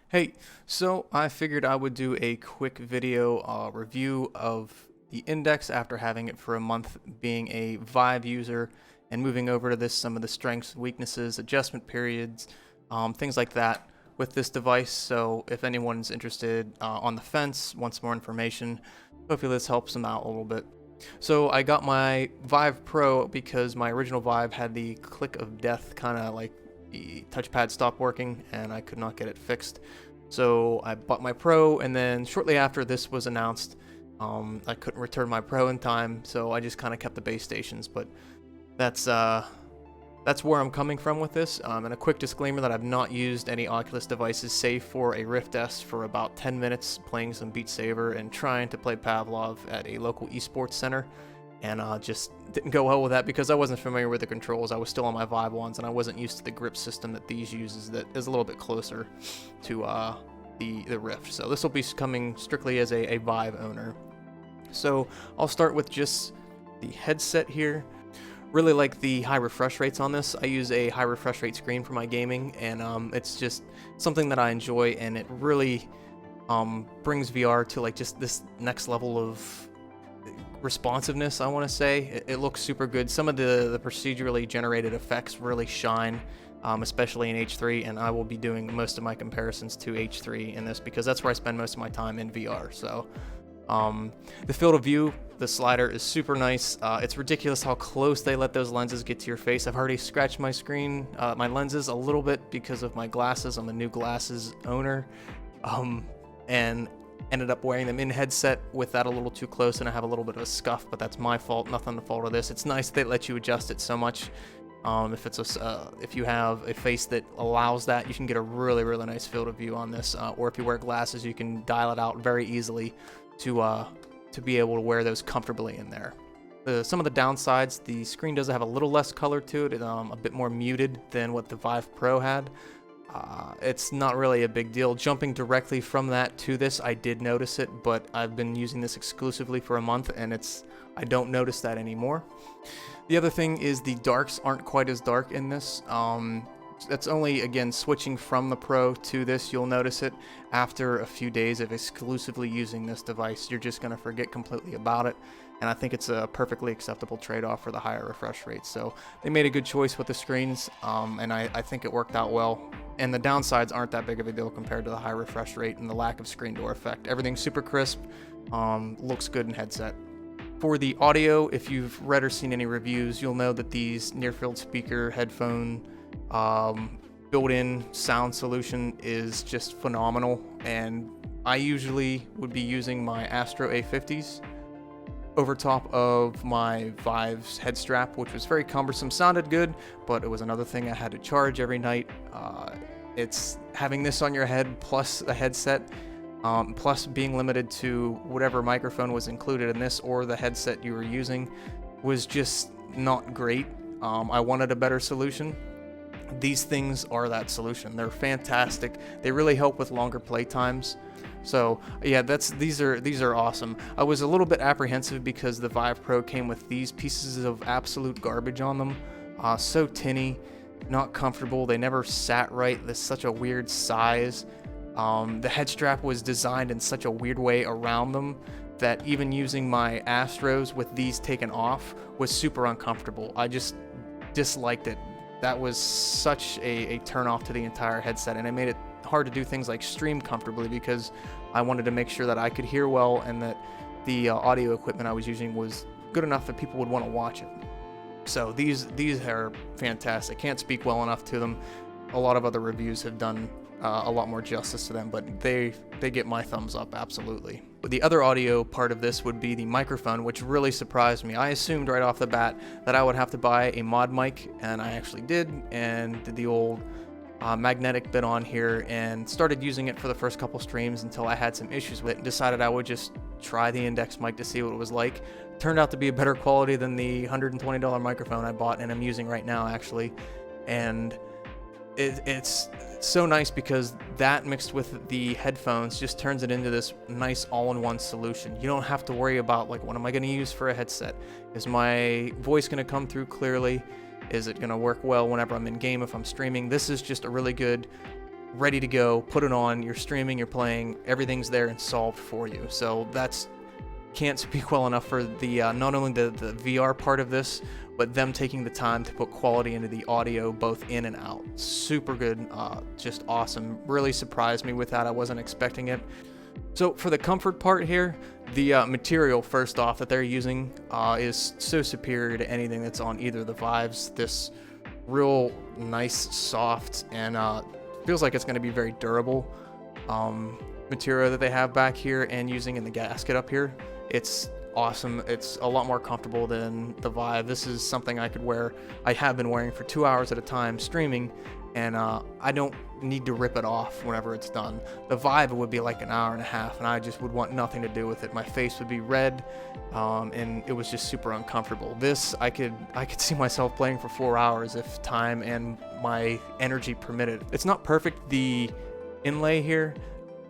Hey, so I figured I would do a quick video review of the Index after having it for a month, being a Vive user and moving over to this, some of the strengths, weaknesses, adjustment periods, things like that with this device. So if anyone's interested on the fence, wants more information, hopefully this helps them out a little bit. So I got my Vive Pro because my original Vive had the click of death, kind of like the touchpad stopped working and I could not get it fixed. So I bought my Pro, and then shortly after this was announced, I couldn't return my Pro in time, so I just kind of kept the base stations. But that's where I'm coming from with this. And a quick disclaimer that I've not used any Oculus devices save for a Rift S for about 10 minutes playing some Beat Saber and trying to play Pavlov at a local esports center. And just didn't go well with that because I wasn't familiar with the controls. I was still on my Vive ones, and I wasn't used to the grip system that these uses that is a little bit closer to the Rift. So this will be coming strictly as a Vive owner. So I'll start with just the headset here. Really like the high refresh rates on this. I use a high refresh rate screen for my gaming, and it's just something that I enjoy, and it really brings VR to like just this next level of responsiveness. I want to say it looks super good. Some of the procedurally generated effects really shine, especially in H3, and I will be doing most of my comparisons to H3 in this because that's where I spend most of my time in VR. So the field of view, the slider is super nice. It's ridiculous how close they let those lenses get to your face. I've already scratched my screen, my lenses a little bit because of my glasses. I'm a new glasses owner, and ended up wearing them in headset with that a little too close, and I have a little bit of a scuff, but that's my fault, nothing to fault of this. It's nice they let you adjust it so much. If you have a face that allows that, you can get a really nice field of view on this. Or if you wear glasses, you can dial it out very easily to be able to wear those comfortably in there. Some of the downsides, the screen does have a little less color to it, a bit more muted than what the Vive Pro had. It's not really a big deal. Jumping directly from that to this, I did notice it, but I've been using this exclusively for a month, and I don't notice that anymore. The other thing is the darks aren't quite as dark in this. That's only, again, switching from the Pro to this, you'll notice it. After a few days of exclusively using this device, you're just going to forget completely about it. And I think it's a perfectly acceptable trade-off for the higher refresh rate. So they made a good choice with the screens, and I think it worked out well. And the downsides aren't that big of a deal compared to the high refresh rate and the lack of screen door effect. Everything's super crisp, looks good in headset. For the audio, if you've read or seen any reviews, you'll know that these near-field speaker headphone built-in sound solution is just phenomenal. And I usually would be using my Astro A50s over top of my Vive's head strap, which was very cumbersome. Sounded good, but it was another thing I had to charge every night. It's having this on your head plus a headset, plus being limited to whatever microphone was included in this or the headset you were using was just not great. I wanted a better solution. These things are that solution. They're fantastic. They really help with longer play times. So yeah, these are awesome. I was a little bit apprehensive because the Vive Pro came with these pieces of absolute garbage on them. So tinny, not comfortable. They never sat right. There's such a weird size. The head strap was designed in such a weird way around them that even using my Astros with these taken off was super uncomfortable. I just disliked it. That was such a turn off to the entire headset, and it made it hard to do things like stream comfortably because I wanted to make sure that I could hear well and that the audio equipment I was using was good enough that people would want to watch it. So these are fantastic. Can't speak well enough to them. A lot of other reviews have done a lot more justice to them, but they get my thumbs up, absolutely. But the other audio part of this would be the microphone, which really surprised me. I assumed right off the bat that I would have to buy a mod mic, and I actually did, and did the old magnetic bit on here and started using it for the first couple streams until I had some issues with it and decided I would just try the Index mic to see what it was like. Turned out to be a better quality than the $120 microphone I bought and I'm using right now, actually. And it's so nice because that mixed with the headphones just turns it into this nice all-in-one solution. You don't have to worry about, like, what am I going to use for a headset? Is my voice going to come through clearly? Is it going to work well whenever I'm in game if I'm streaming? This is just a really good ready to go, put it on, you're streaming, you're playing, everything's there and solved for you. So that's, can't speak well enough for the not only the VR part of this, but them taking the time to put quality into the audio both in and out. Super good, just awesome. Really surprised me with that. I wasn't expecting it. So for the comfort part here, the material, first off, that they're using is so superior to anything that's on either of the Vives. This real nice, soft, and feels like it's going to be very durable material that they have back here and using in the gasket up here. It's awesome. It's a lot more comfortable than the Vive. This is something I could wear. I have been wearing for 2 hours at a time streaming, and I don't need to rip it off whenever it's done. The Vive would be like an hour and a half, and I just would want nothing to do with it. My face would be red, and it was just super uncomfortable. This, I could see myself playing for 4 hours if time and my energy permitted. It's not perfect. The inlay here,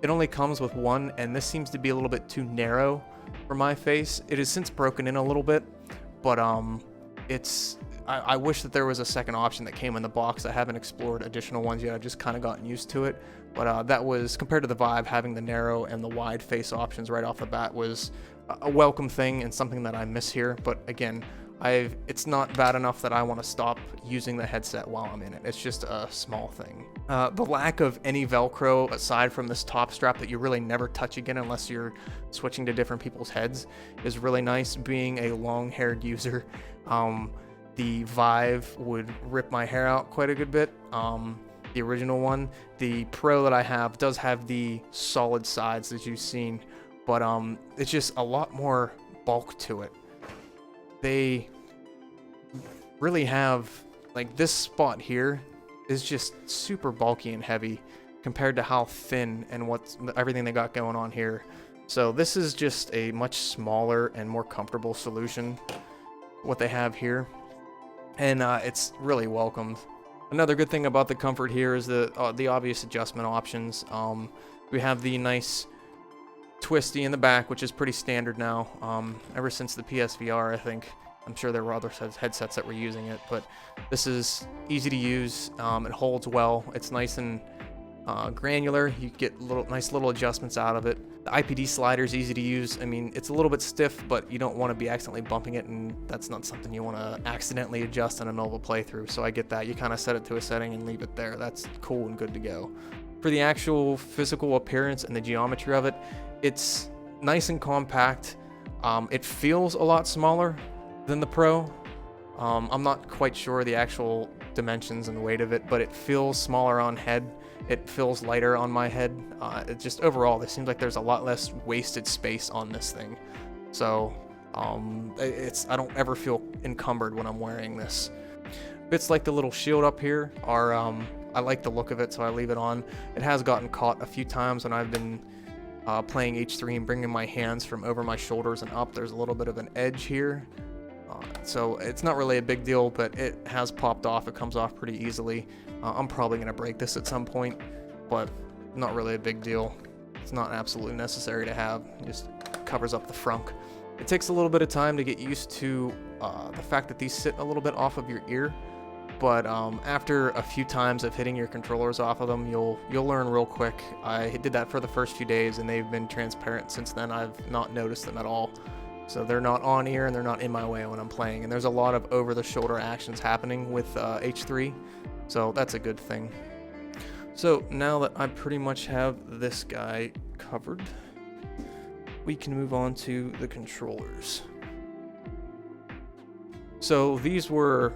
it only comes with one, and this seems to be a little bit too narrow for my face. It has since broken in a little bit, but I wish that there was a second option that came in the box. I haven't explored additional ones yet. I've just kind of gotten used to it. But that was, compared to the Vive, having the narrow and the wide face options right off the bat was a welcome thing and something that I miss here. But again, it's not bad enough that I want to stop using the headset while I'm in it. It's just a small thing. The lack of any Velcro aside from this top strap that you really never touch again unless you're switching to different people's heads is really nice. Being a long-haired user, the Vive would rip my hair out quite a good bit. The original one. The Pro that I have does have the solid sides that you've seen, but it's just a lot more bulk to it. They really have, like, this spot here is just super bulky and heavy compared to how thin and everything they got going on here. So this is just a much smaller and more comfortable solution, what they have here. And it's really welcomed. Another good thing about the comfort here is the obvious adjustment options. We have the nice twisty in the back, which is pretty standard now. Ever since the PSVR, I think. I'm sure there were other headsets that were using it, but this is easy to use. It holds well. It's nice and granular. You get nice little adjustments out of it. The IPD slider is easy to use. I mean, it's a little bit stiff, but you don't want to be accidentally bumping it, and that's not something you want to accidentally adjust in a middle of a playthrough. So I get that. You kind of set it to a setting and leave it there. That's cool and good to go. For the actual physical appearance and the geometry of it, it's nice and compact. It feels a lot smaller than the Pro. I'm not quite sure the actual dimensions and weight of it, but it feels smaller on head. It feels lighter on my head. It just overall, it seems like there's a lot less wasted space on this thing. So I don't ever feel encumbered when I'm wearing this. Bits like the little shield up here are, I like the look of it, so I leave it on. It has gotten caught a few times when I've been playing H3 and bringing my hands from over my shoulders and up. There's a little bit of an edge here. So it's not really a big deal, but it has popped off. It comes off pretty easily. I'm probably going to break this at some point, but not really a big deal. It's not absolutely necessary to have. It just covers up the frunk. It takes a little bit of time to get used to the fact that these sit a little bit off of your ear, but after a few times of hitting your controllers off of them, you'll learn real quick. I did that for the first few days, and they've been transparent since then. I've not noticed them at all. So they're not on ear and they're not in my way when I'm playing. And there's a lot of over-the-shoulder actions happening with H3, so that's a good thing. So now that I pretty much have this guy covered, we can move on to the controllers. So these were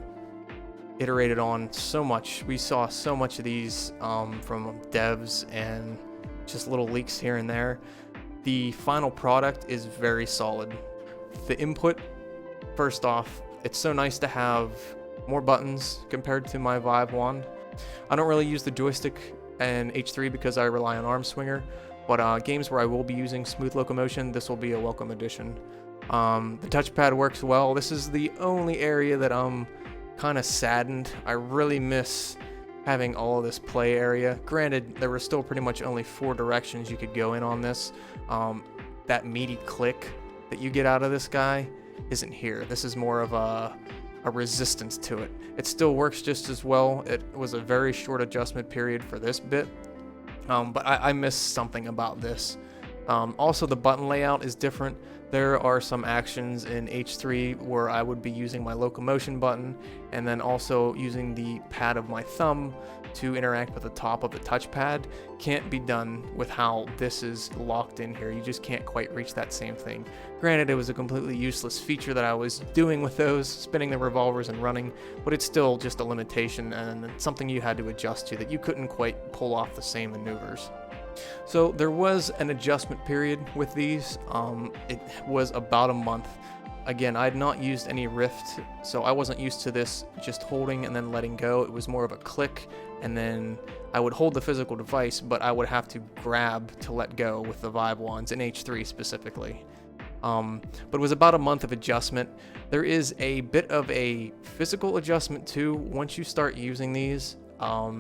iterated on so much. We saw so much of these from devs and just little leaks here and there. The final product is very solid. The input, first off, it's so nice to have more buttons compared to my Vive wand. I don't really use the joystick in H3 because I rely on arm swinger, but games where I will be using smooth locomotion, this will be a welcome addition. The touchpad works well. This is the only area that I'm kind of saddened. I really miss having all of this play area. Granted, there were still pretty much only 4 directions you could go in on this. That meaty click that you get out of this guy isn't here. This is more of a resistance to it. It still works just as well. It was a very short adjustment period for this bit, But I missed something about this. Also, the button layout is different. There are some actions in H3 where I would be using my locomotion button and then also using the pad of my thumb to interact with the top of the touchpad. Can't be done with how this is locked in here. You just can't quite reach that same thing. Granted, it was a completely useless feature that I was doing with those, spinning the revolvers and running, but it's still just a limitation and something you had to adjust to, that you couldn't quite pull off the same maneuvers. So there was an adjustment period with these. It was about a month. Again, I had not used any Rift, so I wasn't used to this just holding and then letting go. It was more of a click, and then I would hold the physical device, but I would have to grab to let go with the Vive wands, in H3 specifically. But it was about a month of adjustment. There is a bit of a physical adjustment too once you start using these.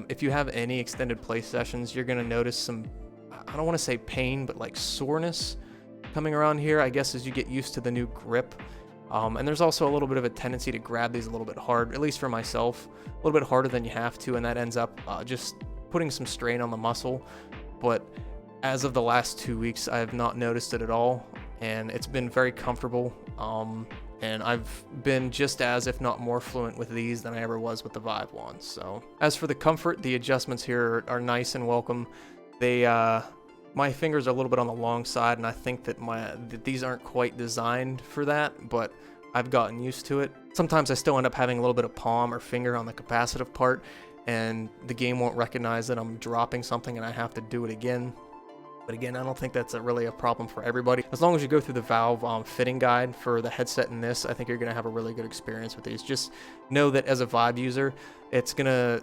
If you have any extended play sessions, you're going to notice some, I don't want to say pain, but like soreness coming around here, I guess, as you get used to the new grip. And there's also a little bit of a tendency to grab these a little bit hard, at least for myself, a little bit harder than you have to, and that ends up just putting some strain on the muscle. But as of the last 2 weeks, I have not noticed it at all, and it's been very comfortable. And I've been just as, if not more, fluent with these than I ever was with the Vive wands. So as for the comfort, the adjustments here are nice and welcome. They my fingers are a little bit on the long side, and I think that these aren't quite designed for that, but I've gotten used to it. Sometimes I still end up having a little bit of palm or finger on the capacitive part, and the game won't recognize that I'm dropping something and I have to do it again. But again, I don't think that's really a problem for everybody. As long as you go through the Valve fitting guide for the headset in this, I think you're gonna have a really good experience with these. Just know that as a Vive user, it's gonna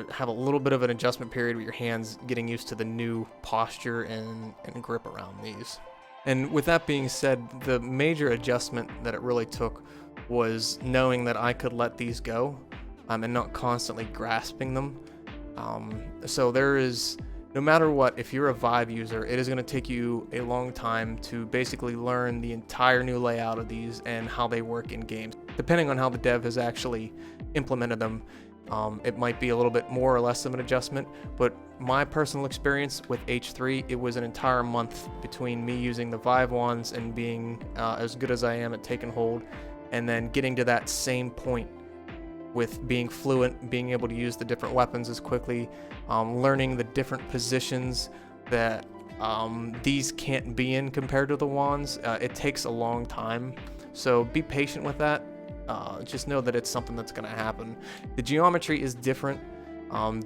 have a little bit of an adjustment period with your hands getting used to the new posture and grip around these. And with that being said, the major adjustment that it really took was knowing that I could let these go and not constantly grasping them. So there is, no matter what, if you're a Vive user, it is going to take you a long time to basically learn the entire new layout of these and how they work in games. Depending on how the dev has actually implemented them, it might be a little bit more or less of an adjustment, but my personal experience with H3, it was an entire month between me using the Vive wands and being as good as I am at take and hold, and then getting to that same point with being fluent, being able to use the different weapons as quickly, learning the different positions that these can't be in compared to the wands. It takes a long time, so be patient with that. Just know that it's something that's going to happen. The geometry is different.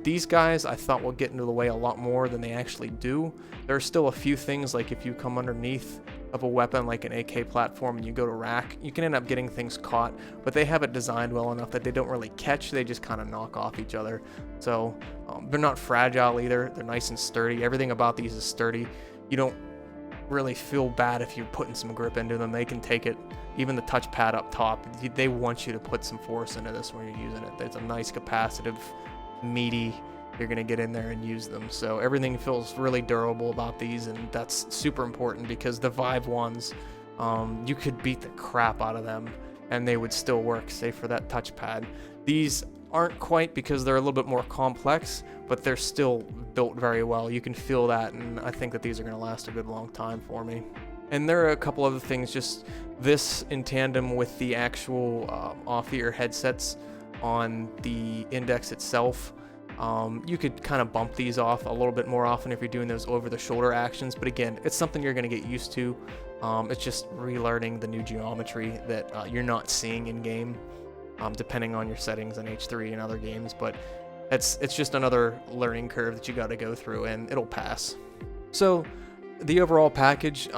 These guys I thought will get into the way a lot more than they actually do. There are still a few things, like if you come underneath of a weapon like an AK platform and you go to rack, you can end up getting things caught, but they have it designed well enough that they don't really catch, they just kind of knock off each other. So they're not fragile either, they're nice and sturdy. Everything about these is sturdy. You don't really feel bad if you're putting some grip into them. They can take it. Even the touchpad up top, they want you to put some force into this when you're using it. There's a nice capacitive, meaty, you're going to get in there and use them. So everything feels really durable about these, and that's super important because the Vive ones, you could beat the crap out of them and they would still work, save for that touchpad. These aren't quite, because they're a little bit more complex, but they're still built very well. You can feel that, and I think that these are going to last a good long time for me. And there are a couple other things, just this in tandem with the actual off-ear headsets on the Index itself. You could kind of bump these off a little bit more often if you're doing those over-the-shoulder actions, but again, it's something you're going to get used to. It's just relearning the new geometry that you're not seeing in-game, depending on your settings in H3 and other games, but it's just another learning curve that you got to go through, and it'll pass. So the overall package,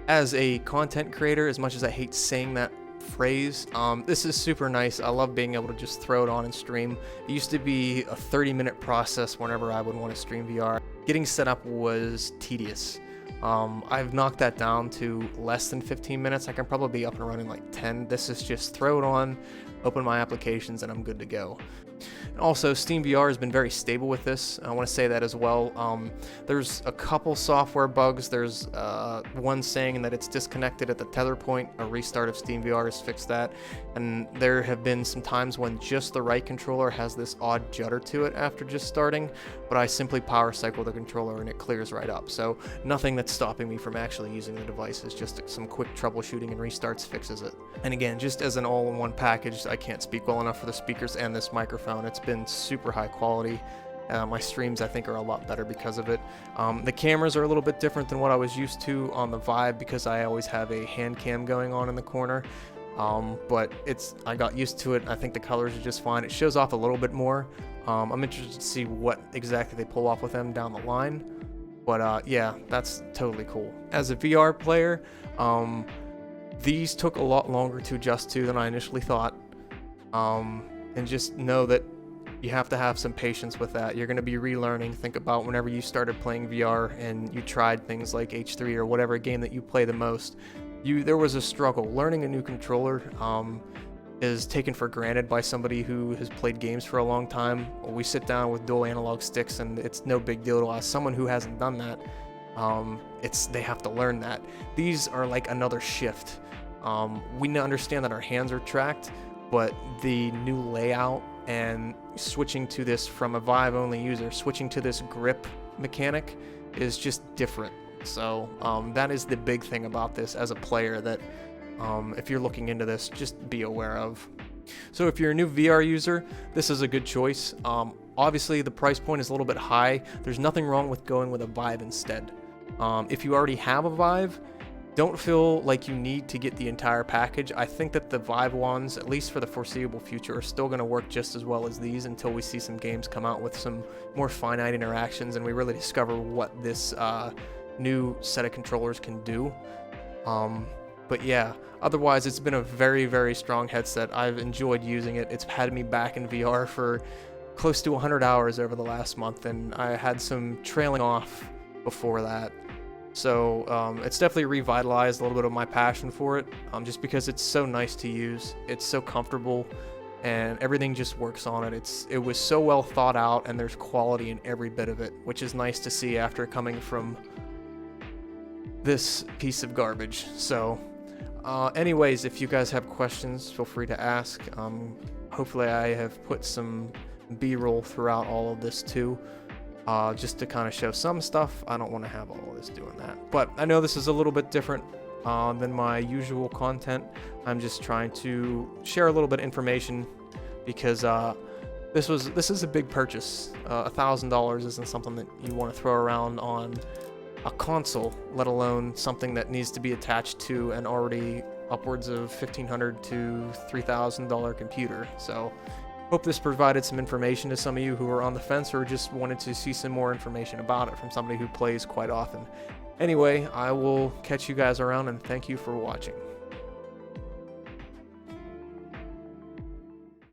as a content creator, as much as I hate saying that phrase, this is super nice. I love being able to just throw it on and stream. It used to be a 30-minute process whenever I would want to stream VR. Getting set up was tedious. I've knocked that down to less than 15 minutes. I can probably be up and running like 10. This is just throw it on, open my applications, and I'm good to go. And also, Steam VR has been very stable with this. I want to say that as well. There's a couple software bugs. There's one saying that it's disconnected at the tether point. A restart of Steam VR has fixed that. And there have been some times when just the right controller has this odd judder to it after just starting, but I simply power cycle the controller and it clears right up. So nothing that's stopping me from actually using the device, is just some quick troubleshooting and restarts fixes it. And again, just as an all-in-one package, I can't speak well enough for the speakers and this microphone. It's been super high quality. My streams, I think, are a lot better because of it. The cameras are a little bit different than what I was used to on the Vive, because I always have a hand cam going on in the corner. But I got used to it. I think the colors are just fine. It shows off a little bit more. I'm interested to see what exactly they pull off with them down the line. But yeah, that's totally cool. As a VR player, these took a lot longer to adjust to than I initially thought. And just know that you have to have some patience with that. You're going to be relearning. Think about whenever you started playing VR and you tried things like H3 or whatever game that you play the most. There was a struggle. Learning a new controller is taken for granted by somebody who has played games for a long time. We sit down with dual analog sticks and it's no big deal to us. Someone who hasn't done that, they have to learn that. These are like another shift. We understand that our hands are tracked, but the new layout and switching to this from a Vive only user, switching to this grip mechanic is just different. So that is the big thing about this as a player that if you're looking into this, just be aware of. So if you're a new VR user, this is a good choice. Obviously the price point is a little bit high. There's nothing wrong with going with a Vive instead. If you already have a Vive, don't feel like you need to get the entire package. I think that the Vive ones, at least for the foreseeable future, are still going to work just as well as these until we see some games come out with some more finite interactions and we really discover what this new set of controllers can do. But yeah, otherwise it's been a very, very strong headset. I've enjoyed using it. It's had me back in VR for close to 100 hours over the last month, and I had some trailing off before that. So it's definitely revitalized a little bit of my passion for it, just because it's so nice to use. It's so comfortable and everything just works on it. It was so well thought out and there's quality in every bit of it, which is nice to see after coming from this piece of garbage. So anyways, if you guys have questions, feel free to ask. Hopefully I have put some B-roll throughout all of this too. Just to kind of show some stuff. I don't want to have all of this doing that. But I know this is a little bit different than my usual content. I'm just trying to share a little bit of information because this is a big purchase. $1,000 isn't something that you want to throw around on a console, let alone something that needs to be attached to an already upwards of $1,500 to $3,000 computer. So hope this provided some information to some of you who are on the fence or just wanted to see some more information about it from somebody who plays quite often. Anyway, I will catch you guys around and thank you for watching.